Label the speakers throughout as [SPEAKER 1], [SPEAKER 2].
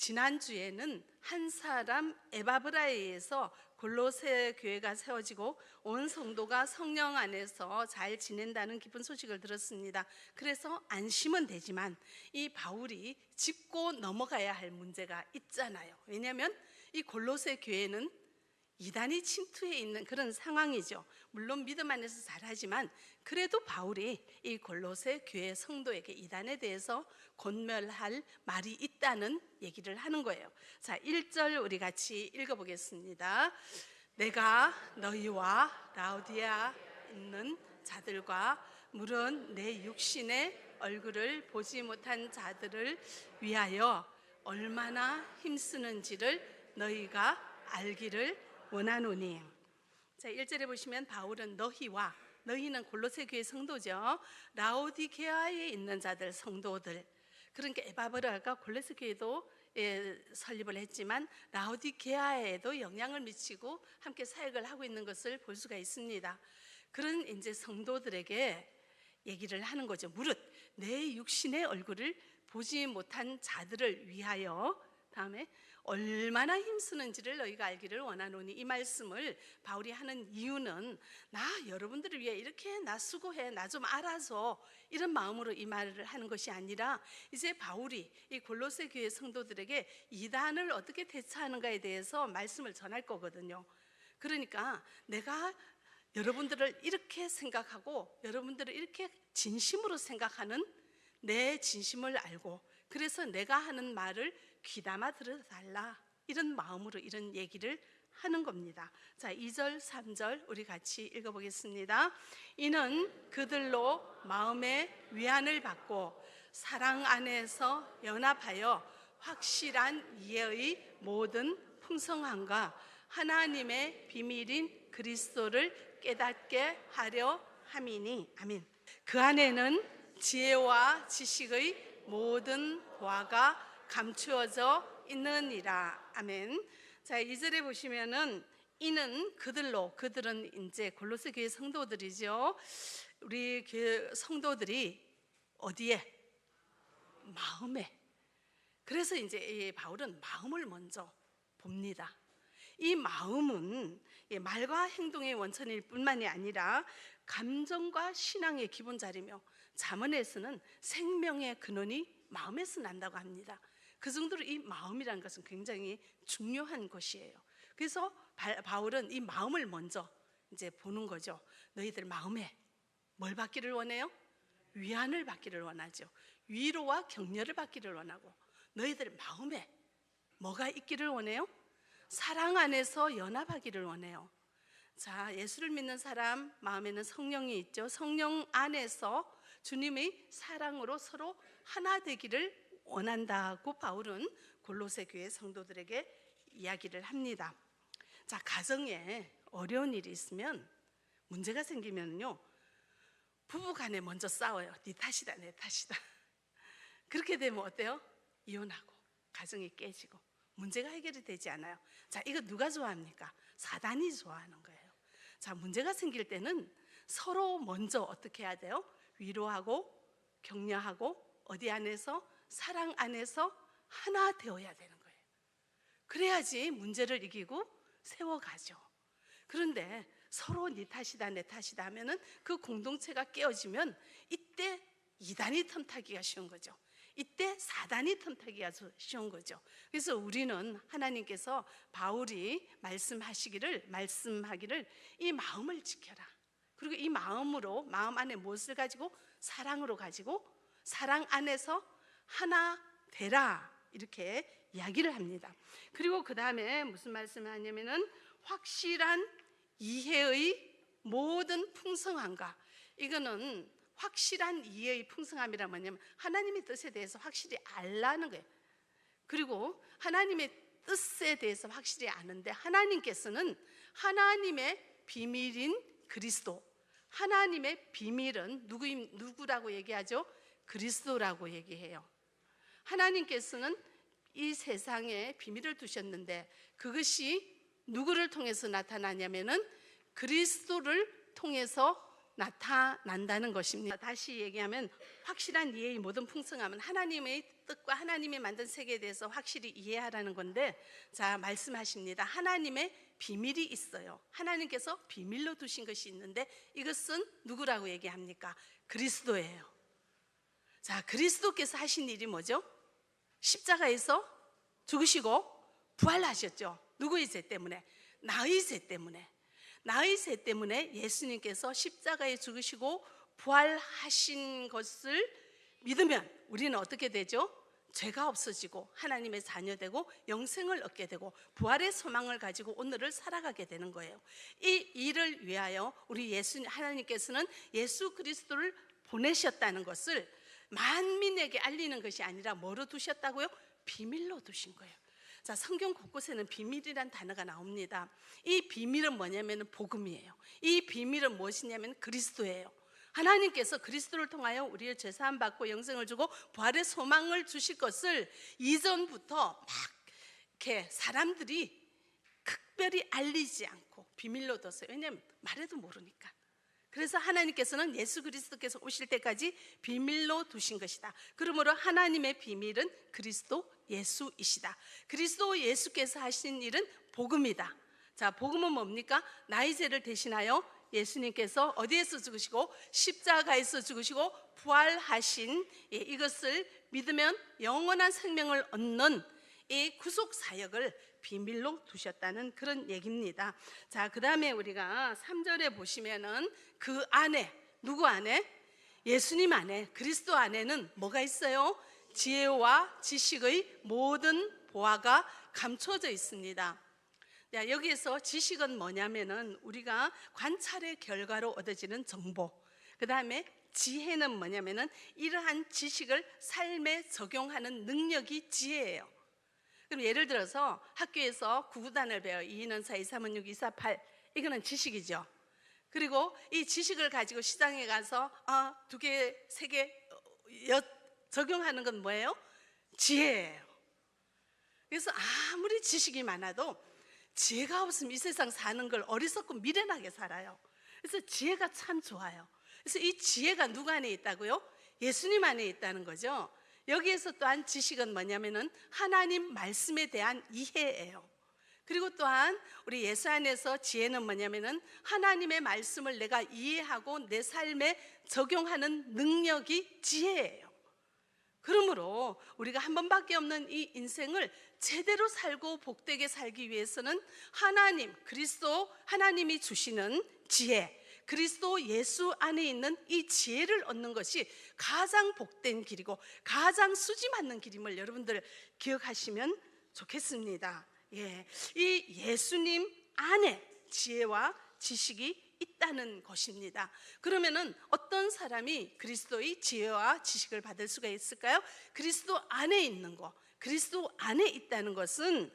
[SPEAKER 1] 지난주에는 한 사람 에바브라에 의해서 골로새 교회가 세워지고 온 성도가 성령 안에서 잘 지낸다는 기쁜 소식을 들었습니다. 그래서 안심은 되지만 이 바울이 짚고 넘어가야 할 문제가 있잖아요. 왜냐하면 이 골로새 교회는 이단이 침투해 있는 그런 상황이죠. 물론 믿음 안에서 잘하지만 그래도 바울이 이 골로새 교회 성도에게 이단에 대해서 권면할 말이 있다는 얘기를 하는 거예요. 자, 1절 우리 같이 읽어보겠습니다. 내가 너희와 라오디아 있는 자들과 물은 내 육신의 얼굴을 보지 못한 자들을 위하여 얼마나 힘쓰는지를 너희가 알기를 원하노니. 자, 1절에 보시면 바울은 너희와, 너희는 골로새 교회 성도죠. 라오디게아에 있는 자들, 성도들. 그러니까 에바브라가 골로새 교회도 설립을 했지만 라오디게아에도 영향을 미치고 함께 사역을 하고 있는 것을 볼 수가 있습니다. 그런 이제 성도들에게 얘기를 하는 거죠. 무릇 내 육신의 얼굴을 보지 못한 자들을 위하여, 다음에 얼마나 힘쓰는지를 너희가 알기를 원하노니. 이 말씀을 바울이 하는 이유는 나 여러분들을 위해 이렇게 나 수고해, 나 좀 알아서, 이런 마음으로 이 말을 하는 것이 아니라 이제 바울이 이 골로새 교회 성도들에게 이단을 어떻게 대처하는가에 대해서 말씀을 전할 거거든요. 그러니까 내가 여러분들을 이렇게 생각하고 여러분들을 이렇게 진심으로 생각하는 내 진심을 알고, 그래서 내가 하는 말을 귀담아 들어달라, 이런 마음으로 이런 얘기를 하는 겁니다. 자, 2절 3절 우리 같이 읽어보겠습니다. 이는 그들로 마음의 위안을 받고 사랑 안에서 연합하여 확실한 이해의 모든 풍성함과 하나님의 비밀인 그리스도를 깨닫게 하려 함이니. 아멘. 그 안에는 지혜와 지식의 모든 보화가 감추어져 있느니라. 아멘. 자, 2절에 보시면은 이는 그들로, 그들은 이제 골로새 교회 성도들이죠. 우리 교회 성도들이 어디에? 마음에. 그래서 이제 이 바울은 마음을 먼저 봅니다. 이 마음은 말과 행동의 원천일 뿐만이 아니라 감정과 신앙의 기본 자리며, 잠언에서는 생명의 근원이 마음에서 난다고 합니다. 그 정도로 이 마음이라는 것은 굉장히 중요한 것이에요. 그래서 바울은 이 마음을 먼저 이제 보는 거죠. 너희들 마음에 뭘 받기를 원해요? 위안을 받기를 원하죠. 위로와 격려를 받기를 원하고, 너희들 마음에 뭐가 있기를 원해요? 사랑 안에서 연합하기를 원해요. 자, 예수를 믿는 사람 마음에는 성령이 있죠. 성령 안에서 주님의 사랑으로 서로 하나 되기를 원한다고 바울은 골로새 교회 성도들에게 이야기를 합니다. 자, 가정에 어려운 일이 있으면, 문제가 생기면요, 부부간에 먼저 싸워요. 네 탓이다, 내 탓이다. 그렇게 되면 어때요? 이혼하고 가정이 깨지고 문제가 해결이 되지 않아요. 자, 이거 누가 좋아합니까? 사단이 좋아하는 거예요. 자, 문제가 생길 때는 서로 먼저 어떻게 해야 돼요? 위로하고 격려하고 어디 안에서? 사랑 안에서 하나 되어야 되는 거예요. 그래야지 문제를 이기고 세워가죠. 그런데 서로 네 탓이다, 내 탓이다 하면은 그 공동체가 깨어지면 이때 이단이 틈타기가 쉬운 거죠. 이때 사단이 틈타기가 쉬운 거죠. 그래서 우리는 하나님께서 바울이 말씀하기를 이 마음을 지켜라. 그리고 이 마음으로, 마음 안에 무엇을 가지고? 사랑으로 가지고 사랑 안에서 하나 되라, 이렇게 이야기를 합니다. 그리고 그 다음에 무슨 말씀을 하냐면은 확실한 이해의 모든 풍성함과, 이거는 확실한 이해의 풍성함이란 뭐냐면 하나님의 뜻에 대해서 확실히 알라는 거예요. 그리고 하나님의 뜻에 대해서 확실히 아는데, 하나님께서는 하나님의 비밀인 그리스도, 하나님의 비밀은 누구라고 얘기하죠? 그리스도라고 얘기해요. 하나님께서는 이 세상에 비밀을 두셨는데 그것이 누구를 통해서 나타나냐면은 그리스도를 통해서 나타난다는 것입니다. 다시 얘기하면 확실한 이해의 모든 풍성함은 하나님의 뜻과 하나님이 만든 세계에 대해서 확실히 이해하라는 건데, 자, 말씀하십니다. 하나님의 비밀이 있어요. 하나님께서 비밀로 두신 것이 있는데 이것은 누구라고 얘기합니까? 그리스도예요. 자, 그리스도께서 하신 일이 뭐죠? 십자가에서 죽으시고 부활하셨죠. 누구의 죄 때문에? 나의 죄 때문에. 나의 죄 때문에 예수님께서 십자가에 죽으시고 부활하신 것을 믿으면 우리는 어떻게 되죠? 죄가 없어지고 하나님의 자녀 되고 영생을 얻게 되고 부활의 소망을 가지고 오늘을 살아가게 되는 거예요. 이 일을 위하여 우리 하나님께서는 예수 그리스도를 보내셨다는 것을 만민에게 알리는 것이 아니라 뭐로 두셨다고요? 비밀로 두신 거예요. 자, 성경 곳곳에는 비밀이란 단어가 나옵니다. 이 비밀은 뭐냐면 복음이에요. 이 비밀은 무엇이냐면 그리스도예요. 하나님께서 그리스도를 통하여 우리의 죄사함 받고 영생을 주고 부활의 소망을 주실 것을 이전부터 막 이렇게 사람들이 특별히 알리지 않고 비밀로 뒀어요. 왜냐하면 말해도 모르니까. 그래서 하나님께서는 예수 그리스도께서 오실 때까지 비밀로 두신 것이다. 그러므로 하나님의 비밀은 그리스도 예수이시다. 그리스도 예수께서 하신 일은 복음이다. 자, 복음은 뭡니까? 나의 죄를 대신하여 예수님께서 어디에서 죽으시고 십자가에서 죽으시고 부활하신 이것을 믿으면 영원한 생명을 얻는 이 구속 사역을 비밀로 두셨다는 그런 얘기입니다. 자, 그 다음에 우리가 3절에 보시면은 그 안에, 누구 안에? 예수님 안에, 그리스도 안에는 뭐가 있어요? 지혜와 지식의 모든 보화가 감춰져 있습니다. 여기에서 지식은 뭐냐면은 우리가 관찰의 결과로 얻어지는 정보, 그 다음에 지혜는 뭐냐면은 이러한 지식을 삶에 적용하는 능력이 지혜예요. 그럼 예를 들어서 학교에서 구구단을 배워요. 2, 2는 4, 2, 3은 6, 2, 4, 8. 이거는 지식이죠. 그리고 이 지식을 가지고 시장에 가서 2개, 3개 적용하는 건 뭐예요? 지혜예요. 그래서 아무리 지식이 많아도 지혜가 없으면 이 세상 사는 걸 어리석고 미련하게 살아요. 그래서 지혜가 참 좋아요. 그래서 이 지혜가 누구 안에 있다고요? 예수님 안에 있다는 거죠. 여기에서 또한 지식은 뭐냐면은 하나님 말씀에 대한 이해예요. 그리고 또한 우리 예수 안에서 지혜는 뭐냐면은 하나님의 말씀을 내가 이해하고 내 삶에 적용하는 능력이 지혜예요. 그러므로 우리가 한 번밖에 없는 이 인생을 제대로 살고 복되게 살기 위해서는 하나님, 그리스도 하나님이 주시는 지혜, 그리스도 예수 안에 있는 이 지혜를 얻는 것이 가장 복된 길이고 가장 수지 맞는 길임을 여러분들 기억하시면 좋겠습니다. 이 예수님 안에 지혜와 지식이 있다는 것입니다. 그러면은 어떤 사람이 그리스도의 지혜와 지식을 받을 수가 있을까요? 그리스도 안에 있는 거, 그리스도 안에 있다는 것은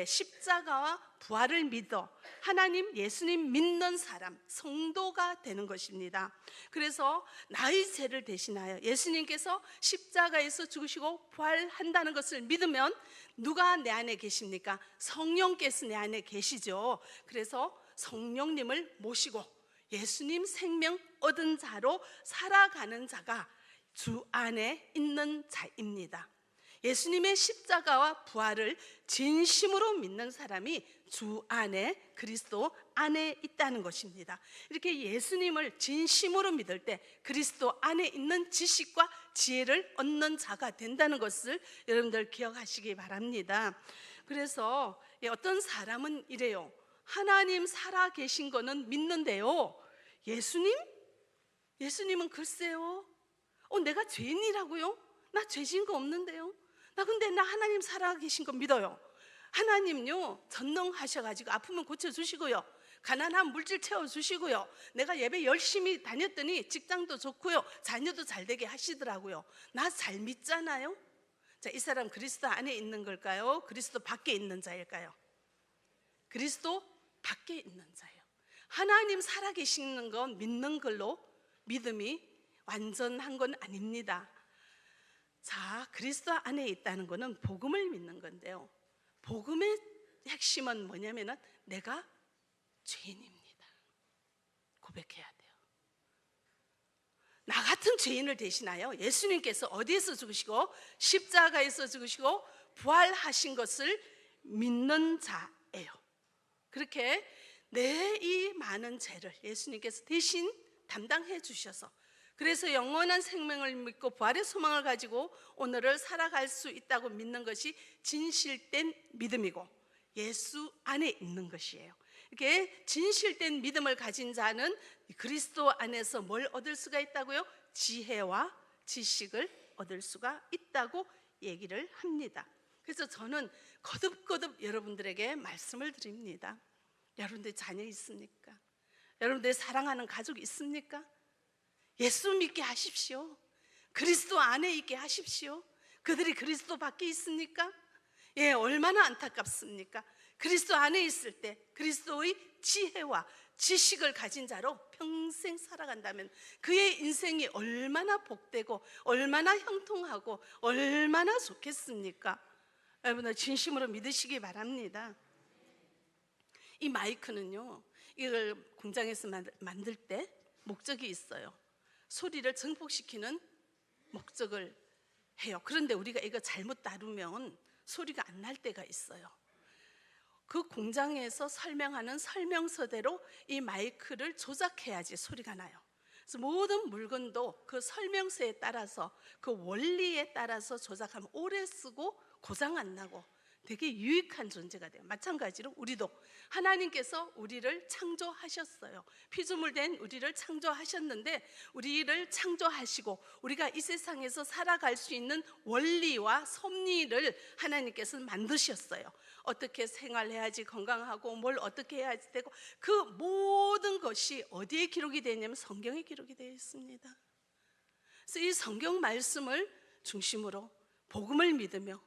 [SPEAKER 1] 십자가와 부활을 믿어 하나님 예수님 믿는 사람, 성도가 되는 것입니다. 그래서 나의 죄를 대신하여 예수님께서 십자가에서 죽으시고 부활한다는 것을 믿으면 누가 내 안에 계십니까? 성령께서 내 안에 계시죠. 그래서 성령님을 모시고 예수님 생명 얻은 자로 살아가는 자가 주 안에 있는 자입니다. 예수님의 십자가와 부활을 진심으로 믿는 사람이 주 안에, 그리스도 안에 있다는 것입니다. 이렇게 예수님을 진심으로 믿을 때 그리스도 안에 있는 지식과 지혜를 얻는 자가 된다는 것을 여러분들 기억하시기 바랍니다. 그래서 어떤 사람은 이래요. 하나님 살아 계신 거는 믿는데요, 예수님은 글쎄요, 내가 죄인이라고요? 나 죄진 거 없는데요? 근데 나 하나님 살아 계신 거 믿어요. 하나님요 전능하셔가지고 아프면 고쳐주시고요, 가난한 물질 채워주시고요, 내가 예배 열심히 다녔더니 직장도 좋고요, 자녀도 잘 되게 하시더라고요. 나 잘 믿잖아요. 자, 이 사람 그리스도 안에 있는 걸까요? 그리스도 밖에 있는 자일까요? 그리스도 밖에 있는 자예요. 하나님 살아계시는 건 믿는 걸로 믿음이 완전한 건 아닙니다. 자, 그리스도 안에 있다는 것은 복음을 믿는 건데요, 복음의 핵심은 뭐냐면은 내가 죄인입니다 고백해야 돼요. 나 같은 죄인을 대신하여 예수님께서 어디에서 죽으시고 십자가에서 죽으시고 부활하신 것을 믿는 자예요. 그렇게 내 이 많은 죄를 예수님께서 대신 담당해 주셔서, 그래서 영원한 생명을 믿고 부활의 소망을 가지고 오늘을 살아갈 수 있다고 믿는 것이 진실된 믿음이고 예수 안에 있는 것이에요. 이렇게 진실된 믿음을 가진 자는 그리스도 안에서 뭘 얻을 수가 있다고요? 지혜와 지식을 얻을 수가 있다고 얘기를 합니다. 그래서 저는 거듭거듭 여러분들에게 말씀을 드립니다. 여러분들 자녀 있습니까? 여러분들 사랑하는 가족 있습니까? 예수 믿게 하십시오. 그리스도 안에 있게 하십시오. 그들이 그리스도 밖에 있습니까? 예, 얼마나 안타깝습니까? 그리스도 안에 있을 때 그리스도의 지혜와 지식을 가진 자로 평생 살아간다면 그의 인생이 얼마나 복되고 얼마나 형통하고 얼마나 좋겠습니까? 여러분들 진심으로 믿으시기 바랍니다. 이 마이크는요, 이걸 공장에서 만들 때 목적이 있어요. 소리를 증폭시키는 목적을 해요. 그런데 우리가 이거 잘못 다루면 소리가 안 날 때가 있어요. 그 공장에서 설명하는 설명서대로 이 마이크를 조작해야지 소리가 나요. 그래서 모든 물건도 그 설명서에 따라서 그 원리에 따라서 조작하면 오래 쓰고 고장 안 나고 되게 유익한 존재가 돼요. 마찬가지로 우리도 하나님께서 우리를 창조하셨어요. 피조물 된 우리를 창조하셨는데 우리를 창조하시고 우리가 이 세상에서 살아갈 수 있는 원리와 섭리를 하나님께서 만드셨어요. 어떻게 생활해야지 건강하고 뭘 어떻게 해야지 되고 그 모든 것이 어디에 기록이 되어 있냐면 성경에 기록이 되어 있습니다. 그래서 이 성경 말씀을 중심으로 복음을 믿으며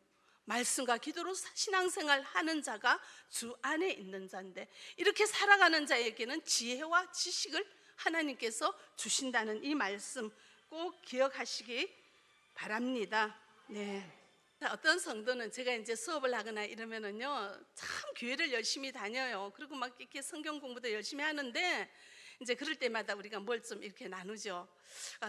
[SPEAKER 1] 말씀과 기도로 신앙생활 하는 자가 주 안에 있는 자인데, 이렇게 살아가는 자에게는 지혜와 지식을 하나님께서 주신다는 이 말씀 꼭 기억하시기 바랍니다. 네. 어떤 성도는 제가 이제 수업을 하거나 이러면은요, 참 교회를 열심히 다녀요. 그리고 막 이렇게 성경 공부도 열심히 하는데 이제 그럴 때마다 우리가 뭘 좀 이렇게 나누죠.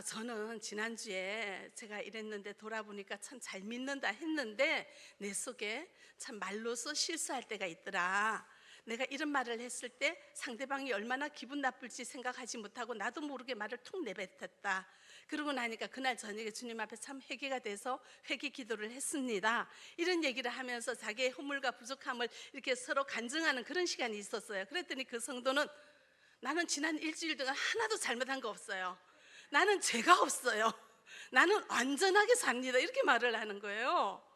[SPEAKER 1] 저는 지난주에 제가 이랬는데 돌아보니까 참 잘 믿는다 했는데 내 속에 참 말로서 실수할 때가 있더라. 내가 이런 말을 했을 때 상대방이 얼마나 기분 나쁠지 생각하지 못하고 나도 모르게 말을 툭 내뱉었다. 그러고 나니까 그날 저녁에 주님 앞에 참 회개가 돼서 회개 기도를 했습니다. 이런 얘기를 하면서 자기의 허물과 부족함을 이렇게 서로 간증하는 그런 시간이 있었어요. 그랬더니 그 성도는 나는 지난 일주일 동안 하나도 잘못한 거 없어요. 나는 죄가 없어요. 나는 완전하게 삽니다. 이렇게 말을 하는 거예요.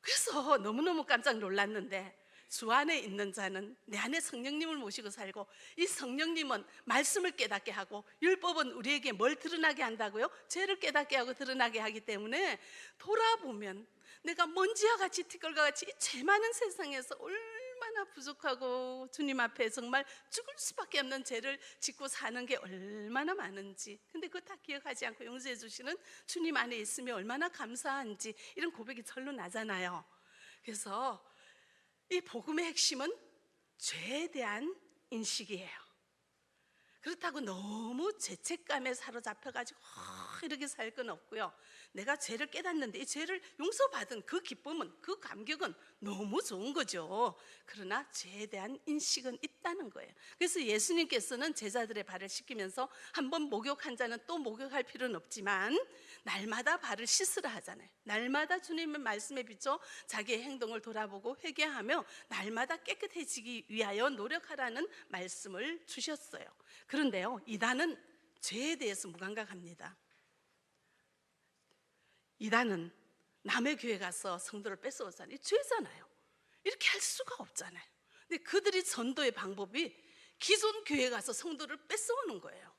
[SPEAKER 1] 그래서 너무너무 깜짝 놀랐는데 주 안에 있는 자는 내 안에 성령님을 모시고 살고, 이 성령님은 말씀을 깨닫게 하고 율법은 우리에게 뭘 드러나게 한다고요? 죄를 깨닫게 하고 드러나게 하기 때문에 돌아보면 내가 먼지와 같이 티끌과 같이 이 죄 많은 세상에서 얼마나 부족하고 주님 앞에 정말 죽을 수밖에 없는 죄를 짓고 사는 게 얼마나 많은지, 근데 그거 다 기억하지 않고 용서해 주시는 주님 안에 있으면 얼마나 감사한지, 이런 고백이 절로 나잖아요. 그래서 이 복음의 핵심은 죄에 대한 인식이에요. 그렇다고 너무 죄책감에 사로잡혀가지고 이렇게 살 건 없고요. 내가 죄를 깨닫는데 이 죄를 용서받은 그 기쁨은, 그 감격은 너무 좋은 거죠. 그러나 죄에 대한 인식은 있다는 거예요. 그래서 예수님께서는 제자들의 발을 씻기면서 한번 목욕한 자는 또 목욕할 필요는 없지만 날마다 발을 씻으라 하잖아요. 날마다 주님의 말씀에 비춰 자기의 행동을 돌아보고 회개하며 날마다 깨끗해지기 위하여 노력하라는 말씀을 주셨어요. 그런데요, 이단은 죄에 대해서 무감각합니다. 이단은 남의 교회 가서 성도를 뺏어오잖아요. 죄잖아요. 이렇게 할 수가 없잖아요. 근데 그들이 전도의 방법이 기존 교회 가서 성도를 뺏어오는 거예요.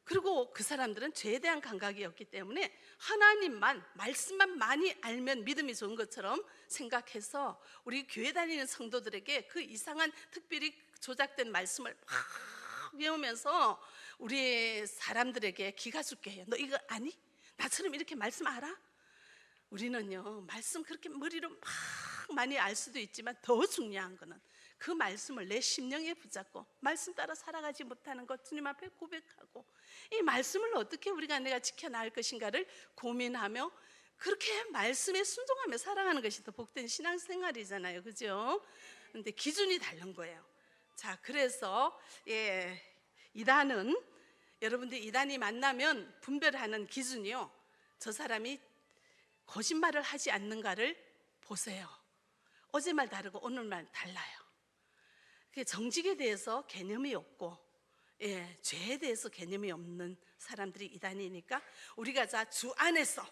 [SPEAKER 1] 그리고 그 사람들은 죄에 대한 감각이 없기 때문에 하나님만, 말씀만 많이 알면 믿음이 좋은 것처럼 생각해서 우리 교회 다니는 성도들에게 그 이상한 특별히 조작된 말씀을 막 외우면서 우리 사람들에게 기가 죽게 해요. 너 이거 아니? 나처럼 이렇게 말씀 알아? 우리는요, 말씀 그렇게 머리로 막 많이 알 수도 있지만 더 중요한 거는 그 말씀을 내 심령에 붙잡고 말씀 따라 살아가지 못하는 것 주님 앞에 고백하고, 이 말씀을 어떻게 우리가 내가 지켜나갈 것인가를 고민하며 그렇게 말씀에 순종하며 살아가는 것이 더 복된 신앙생활이잖아요, 그죠? 근데 기준이 다른 거예요. 자, 그래서 이단은, 여러분들 이단이 만나면 분별하는 기준이요, 저 사람이 거짓말을 하지 않는가를 보세요. 어제 말 다르고 오늘 말 달라요. 정직에 대해서 개념이 없고, 죄에 대해서 개념이 없는 사람들이 이단이니까, 우리가 자 주 안에서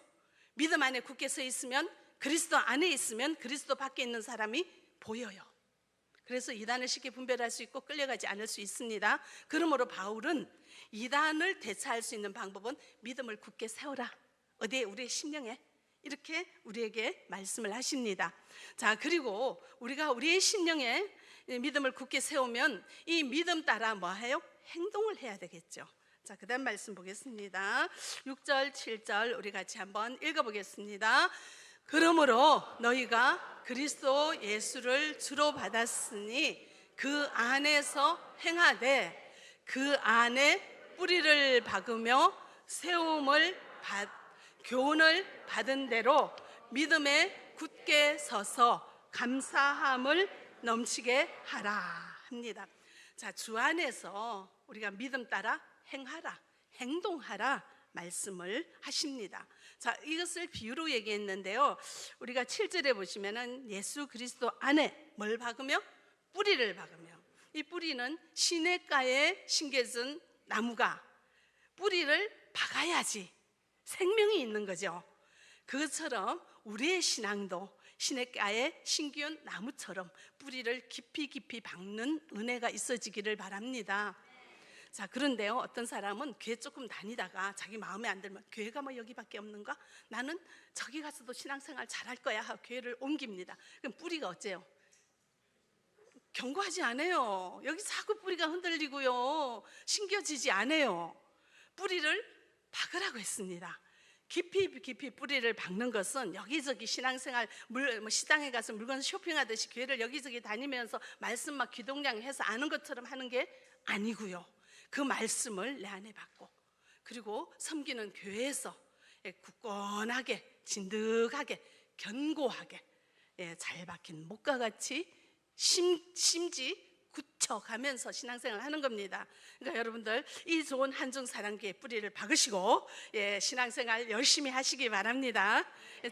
[SPEAKER 1] 믿음 안에 굳게 서 있으면, 그리스도 안에 있으면 그리스도 밖에 있는 사람이 보여요. 그래서 이단을 쉽게 분별할 수 있고 끌려가지 않을 수 있습니다. 그러므로 바울은 이단을 대처할 수 있는 방법은 믿음을 굳게 세워라. 어디에? 우리의 심령에. 이렇게 우리에게 말씀을 하십니다. 자, 그리고 우리가 우리의 심령에 믿음을 굳게 세우면 이 믿음 따라 뭐 해요? 행동을 해야 되겠죠. 자, 그 다음 말씀 보겠습니다. 6절 7절 우리 같이 한번 읽어보겠습니다. 그러므로 너희가 그리스도 예수를 주로 받았으니 그 안에서 행하되 그 안에 뿌리를 박으며 교훈을 받은 대로 믿음에 굳게 서서 감사함을 넘치게 하라 합니다. 자, 주 안에서 우리가 믿음 따라 행하라, 행동하라 말씀을 하십니다. 자, 이것을 비유로 얘기했는데요, 우리가 7절에 보시면은 예수 그리스도 안에 뭘 박으며? 뿌리를 박으며. 이 뿌리는 시냇가에 심겨진 나무가 뿌리를 박아야지 생명이 있는 거죠. 그것처럼 우리의 신앙도 시냇가에 심기운 나무처럼 뿌리를 깊이 깊이 박는 은혜가 있어지기를 바랍니다. 자, 그런데요, 어떤 사람은 교회 조금 다니다가 자기 마음에 안 들면, 교회가 뭐 여기밖에 없는가? 나는 저기 가서도 신앙생활 잘할 거야 하고 교회를 옮깁니다. 그럼 뿌리가 어째요? 견고하지 않아요. 여기 자꾸 뿌리가 흔들리고요, 심겨지지 않아요. 뿌리를 박으라고 했습니다. 깊이 깊이 뿌리를 박는 것은 여기저기 신앙생활, 시장에 가서 물건 쇼핑하듯이 교회를 여기저기 다니면서 말씀 막 귀동냥 해서 아는 것처럼 하는 게 아니고요, 그 말씀을 내 안에 받고, 그리고 섬기는 교회에서 굳건하게, 진득하게, 견고하게, 잘 박힌 목과 같이 심지 굳혀가면서 신앙생활을 하는 겁니다. 그러니까 여러분들 이 좋은 한중 사랑교회 뿌리를 박으시고 신앙생활 열심히 하시기 바랍니다.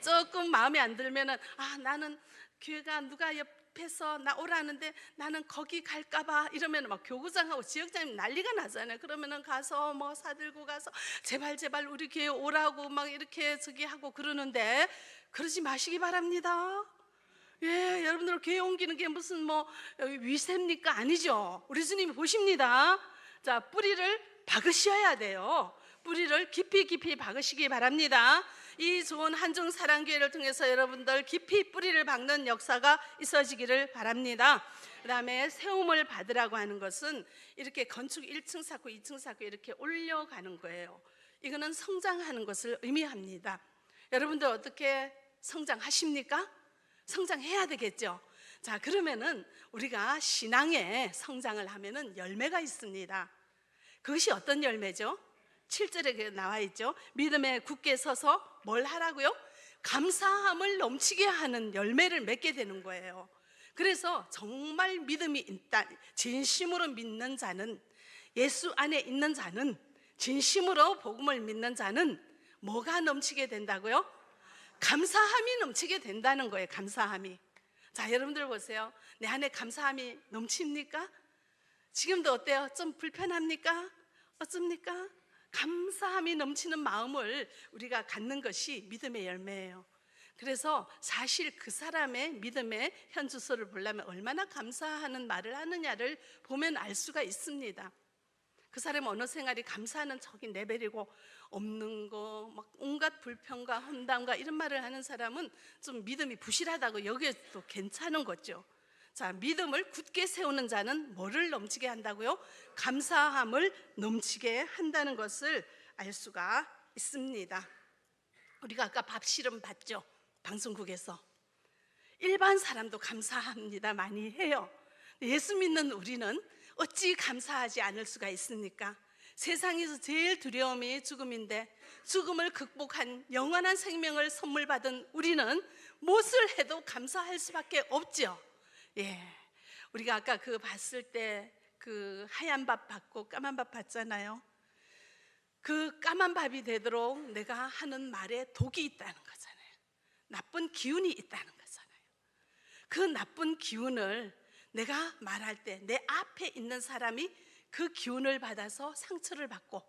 [SPEAKER 1] 조금 마음에 안 들면은, 나는 교회가 누가 옆에서 나 오라는데 나는 거기 갈까봐 이러면 막 교구장하고 지역장님 난리가 나잖아요. 그러면은 가서 뭐 사들고 가서 제발 우리 교회 오라고 막 이렇게 저기 하고 그러는데, 그러지 마시기 바랍니다. 여러분들 교회 옮기는 게 무슨 위세입니까? 아니죠. 우리 주님이 보십니다. 자, 뿌리를 박으셔야 돼요. 뿌리를 깊이 깊이 박으시기 바랍니다. 이 좋은 한중 사랑교회를 통해서 여러분들 깊이 뿌리를 박는 역사가 있어지기를 바랍니다. 그 다음에 세움을 받으라고 하는 것은 이렇게 건축 1층 쌓고 2층 쌓고 이렇게 올려가는 거예요. 이거는 성장하는 것을 의미합니다. 여러분들 어떻게 성장하십니까? 성장해야 되겠죠. 자, 그러면은 우리가 신앙에 성장을 하면은 열매가 있습니다. 그것이 어떤 열매죠? 7절에 나와 있죠. 믿음에 굳게 서서 뭘 하라고요? 감사함을 넘치게 하는 열매를 맺게 되는 거예요. 그래서 정말 믿음이 있다, 진심으로 믿는 자는, 예수 안에 있는 자는, 진심으로 복음을 믿는 자는 뭐가 넘치게 된다고요? 감사함이 넘치게 된다는 거예요. 감사함이. 자, 여러분들 보세요. 내 안에 감사함이 넘칩니까? 지금도 어때요? 좀 불편합니까? 어쩝니까? 감사함이 넘치는 마음을 우리가 갖는 것이 믿음의 열매예요. 그래서 사실 그 사람의 믿음의 현주소를 보려면 얼마나 감사하는 말을 하느냐를 보면 알 수가 있습니다. 그 사람의 언어 생활이 감사하는 척이 레벨이고, 없는 거 막 온갖 불평과 혼담과 이런 말을 하는 사람은 좀 믿음이 부실하다고 여겨도 괜찮은 거죠. 자, 믿음을 굳게 세우는 자는 뭐를 넘치게 한다고요? 감사함을 넘치게 한다는 것을 알 수가 있습니다. 우리가 아까 밥 실험 봤죠? 방송국에서. 일반 사람도 감사합니다 많이 해요. 예수 믿는 우리는 어찌 감사하지 않을 수가 있습니까? 세상에서 제일 두려움이 죽음인데 죽음을 극복한 영원한 생명을 선물 받은 우리는 무엇을 해도 감사할 수밖에 없죠. 예, 우리가 아까 그 봤을 때 그 하얀 밥 받고 까만 밥 받잖아요. 그 까만 밥이 되도록 내가 하는 말에 독이 있다는 거잖아요. 나쁜 기운이 있다는 거잖아요. 그 나쁜 기운을 내가 말할 때 내 앞에 있는 사람이 그 기운을 받아서 상처를 받고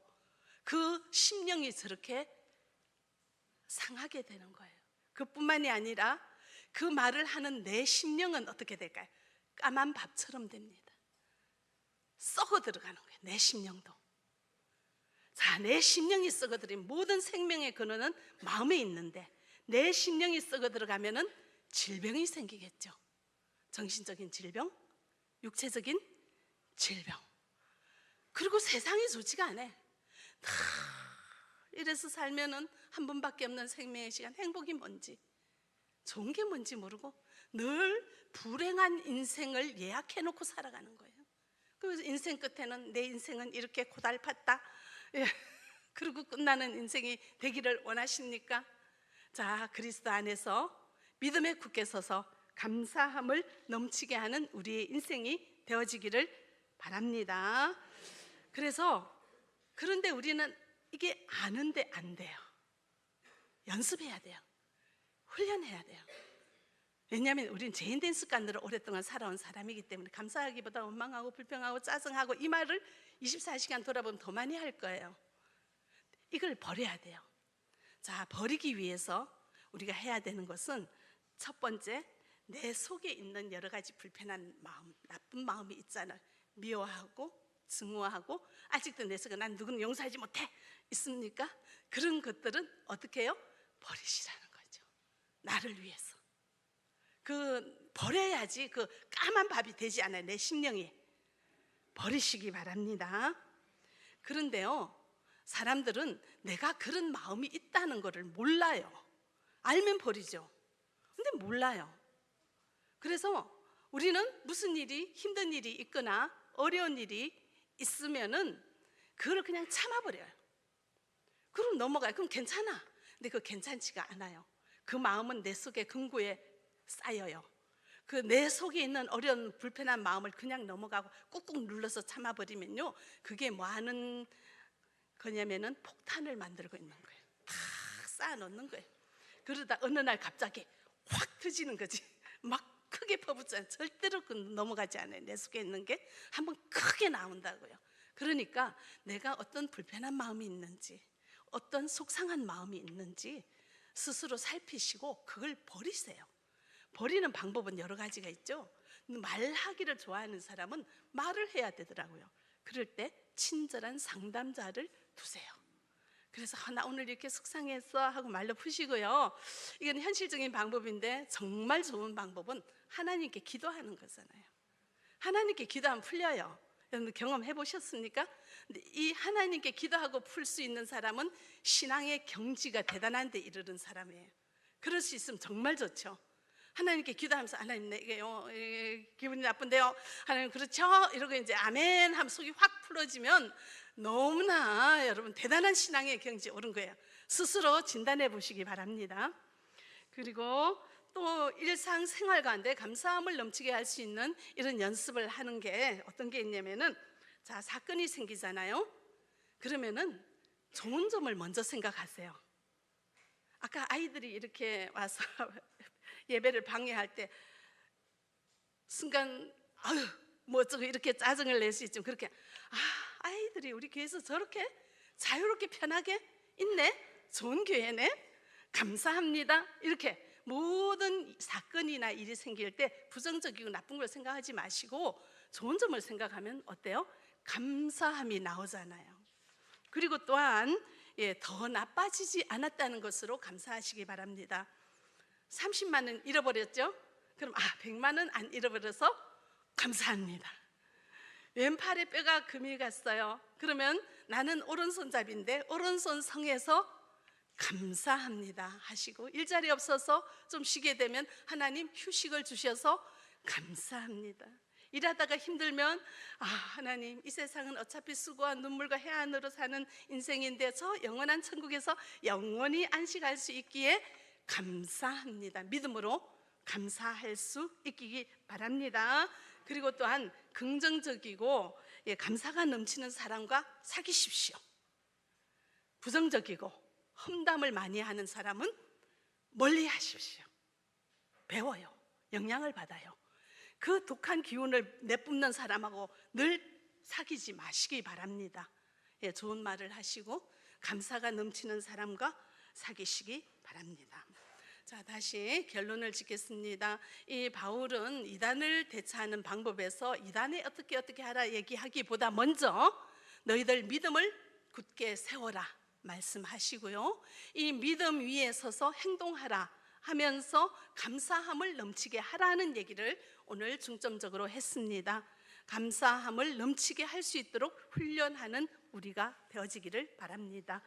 [SPEAKER 1] 그 심령이 저렇게 상하게 되는 거예요. 그뿐만이 아니라 그 말을 하는 내 심령은 어떻게 될까요? 까만 밥처럼 됩니다. 썩어 들어가는 거예요. 내 심령도. 자, 내 심령이 썩어 들인 모든 생명의 근원은 마음에 있는데 내 심령이 썩어 들어가면은 질병이 생기겠죠. 정신적인 질병, 육체적인 질병. 그리고 세상이 좋지가 않아. 다 이래서 살면은 한 번밖에 없는 생명의 시간, 행복이 뭔지, 좋은 게 뭔지 모르고 늘 불행한 인생을 예약해 놓고 살아가는 거예요. 그래서 인생 끝에는 내 인생은 이렇게 고달팠다, 예. 그리고 끝나는 인생이 되기를 원하십니까? 자, 그리스도 안에서 믿음에 굳게 서서 감사함을 넘치게 하는 우리의 인생이 되어지기를 바랍니다. 그런데 우리는 이게 아는데 안 돼요. 연습해야 돼요. 훈련해야 돼요. 왜냐하면 우리는 죄인된 습관으로 오랫동안 살아온 사람이기 때문에 감사하기보다 원망하고 불평하고 짜증하고 이 말을 24시간 돌아보면 더 많이 할 거예요. 이걸 버려야 돼요. 자, 버리기 위해서 우리가 해야 되는 것은 첫 번째, 내 속에 있는 여러 가지 불편한 마음, 나쁜 마음이 있잖아요. 미워하고 증오하고 아직도 내 속에 난 누구는 용서하지 못해 있습니까? 그런 것들은 어떻게 해요? 버리시라는 거죠. 나를 위해서. 그 버려야지 그 까만 밥이 되지 않아요. 내 심령이. 버리시기 바랍니다. 그런데요, 사람들은 내가 그런 마음이 있다는 것을 몰라요. 알면 버리죠. 근데 몰라요. 그래서 우리는 무슨 일이, 힘든 일이 있거나 어려운 일이 있으면은 그걸 그냥 참아버려요. 그럼 넘어가요. 그럼 괜찮아. 근데 그거 괜찮지가 않아요. 그 마음은 내 속에 근구에 쌓여요. 그 내 속에 있는 어려운 불편한 마음을 그냥 넘어가고 꾹꾹 눌러서 참아버리면요, 그게 뭐 하는 거냐면은 폭탄을 만들고 있는 거예요. 탁 쌓아놓는 거예요. 그러다 어느 날 갑자기 확 터지는 거지. 막 크게 퍼붓잖아요. 절대로 넘어가지 않아요. 내 속에 있는 게 한번 크게 나온다고요. 그러니까 내가 어떤 불편한 마음이 있는지, 어떤 속상한 마음이 있는지 스스로 살피시고 그걸 버리세요. 버리는 방법은 여러 가지가 있죠. 말하기를 좋아하는 사람은 말을 해야 되더라고요. 그럴 때 친절한 상담자를 두세요. 그래서 나 오늘 이렇게 속상했어 하고 말로 푸시고요. 이건 현실적인 방법인데 정말 좋은 방법은 하나님께 기도하는 거잖아요. 하나님께 기도하면 풀려요. 여러분 경험해 보셨습니까? 근데 이 하나님께 기도하고 풀 수 있는 사람은 신앙의 경지가 대단한 데 이르는 사람이에요. 그럴 수 있으면 정말 좋죠. 하나님께 기도하면서 하나님 내게요 기분이 나쁜데요, 하나님 그렇죠? 이러고 이제 아멘 하면 속이 확 풀어지면 너무나 여러분 대단한 신앙의 경지에 오른 거예요. 스스로 진단해 보시기 바랍니다. 그리고 또 일상생활 가운데 감사함을 넘치게 할 수 있는 이런 연습을 하는 게 어떤 게 있냐면은, 자, 사건이 생기잖아요. 그러면은 좋은 점을 먼저 생각하세요. 아까 아이들이 이렇게 와서 예배를 방해할 때 순간 아유 뭐 어쩌고 이렇게 짜증을 낼 수 있지만, 그렇게 아이들이 우리 교회에서 저렇게 자유롭게 편하게 있네, 좋은 교회네, 감사합니다. 이렇게 모든 사건이나 일이 생길 때 부정적이고 나쁜 걸 생각하지 마시고 좋은 점을 생각하면 어때요? 감사함이 나오잖아요. 그리고 또한 더 나빠지지 않았다는 것으로 감사하시기 바랍니다. 30만 원 잃어버렸죠? 그럼 100만 원 안 잃어버려서 감사합니다. 왼팔에 뼈가 금이 갔어요. 그러면 나는 오른손잡이인데 오른손 성에서 감사합니다 하시고, 일자리 없어서 좀 쉬게 되면 하나님 휴식을 주셔서 감사합니다. 일하다가 힘들면 하나님, 이 세상은 어차피 수고와 눈물과 해안으로 사는 인생인데 저 영원한 천국에서 영원히 안식할 수 있기에 감사합니다. 믿음으로 감사할 수 있기 바랍니다. 그리고 또한 긍정적이고 감사가 넘치는 사람과 사귀십시오. 부정적이고 험담을 많이 하는 사람은 멀리 하십시오. 배워요. 영향을 받아요. 그 독한 기운을 내뿜는 사람하고 늘 사귀지 마시기 바랍니다. 좋은 말을 하시고 감사가 넘치는 사람과 사귀시기 바랍니다. 자, 다시 결론을 짓겠습니다. 이 바울은 이단을 대처하는 방법에서 이단에 어떻게 하라 얘기하기보다 먼저 너희들 믿음을 굳게 세워라 말씀하시고요, 이 믿음 위에 서서 행동하라 하면서 감사함을 넘치게 하라는 얘기를 오늘 중점적으로 했습니다. 감사함을 넘치게 할 수 있도록 훈련하는 우리가 되어지기를 바랍니다.